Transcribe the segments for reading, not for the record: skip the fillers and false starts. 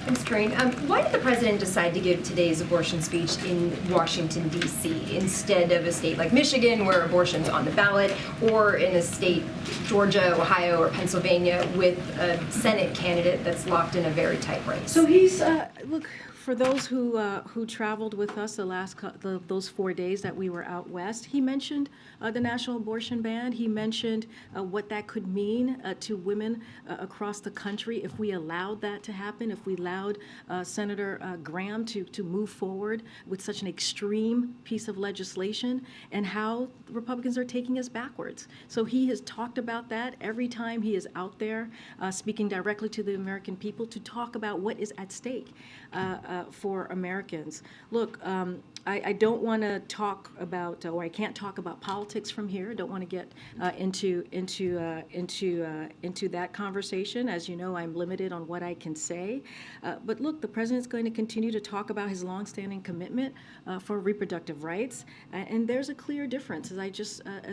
Thanks, Karine. Why did the president decide to give today's abortion speech in Washington, D.C., instead of a state like Michigan, where abortion's on the ballot, or in a state, Georgia, Ohio, or Pennsylvania, with a Senate candidate that's locked in a very tight race? So he's, look, for those who traveled with us those 4 days that we were out west, he mentioned the national abortion ban. He mentioned what that could mean to women across the country if we allowed that to happen, if we allowed Senator Graham to move forward with such an extreme piece of legislation, and how the Republicans are taking us backwards. So he has talked about that every time he is out there speaking directly to the American people to talk about what is at stake for Americans. Look, I don't want to talk about, or I can't talk about politics from here. I don't want to get into that conversation. As you know, I'm limited on what I can say. But look, the president's going to continue to talk about his longstanding commitment for reproductive rights, and there's a clear difference, as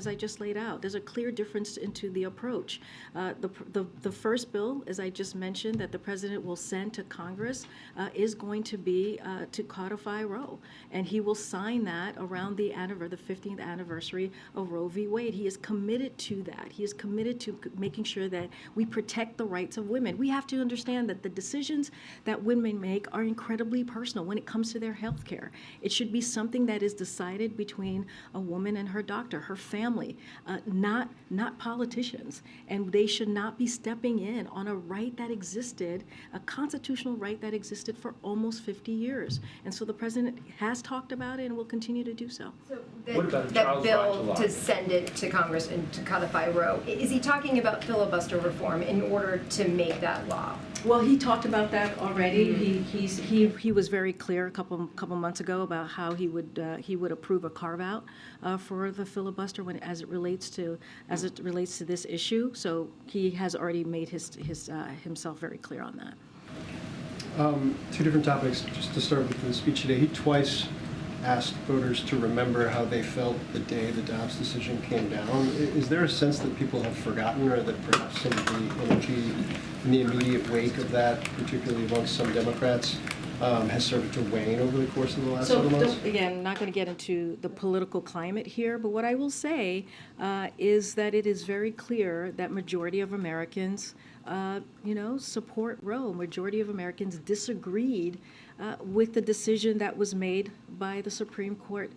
I just laid out. There's a clear difference into the approach. The first bill, as I just mentioned, that the president will send to Congress is going to be to codify Roe, and he will sign that around the 15th anniversary of Roe v. Wade. He is committed to that. He is committed to making sure that we protect the rights of women. We have to understand that the decisions that women make are incredibly personal when it comes to their health care. It should be something that is decided between a woman and her doctor, her family, not politicians. And they should not be stepping in on a right that existed, a constitutional right that existed for almost 50 years. And so the president has talked about it and will continue to do so. So What about that bill July? to send it to Congress and to codify Roe, is he talking about filibuster reform in order to make that law? Well, he talked about that already. He was very clear a couple months ago about how he would approve a carve out for the filibuster as it relates to this issue. So he has already made himself very clear on that. Two different topics. Just to start with the speech today, he twice asked voters to remember how they felt the day the Dobbs decision came down. Is there a sense that people have forgotten, or that perhaps some of the energy in the immediate wake of that, particularly amongst some Democrats, has started to wane over the course of the last several months? So again, not going to get into the political climate here, but what I will say is that it is very clear that majority of Americans support Roe. Majority of Americans disagreed with the decision that was made by the Supreme Court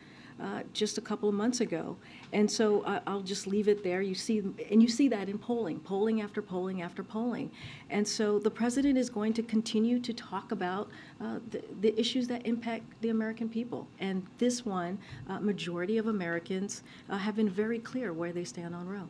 just a couple of months ago. And so I'll just leave it there. You see that in polling after polling after polling. And so the president is going to continue to talk about the issues that impact the American people. And this one, majority of Americans have been very clear where they stand on Roe.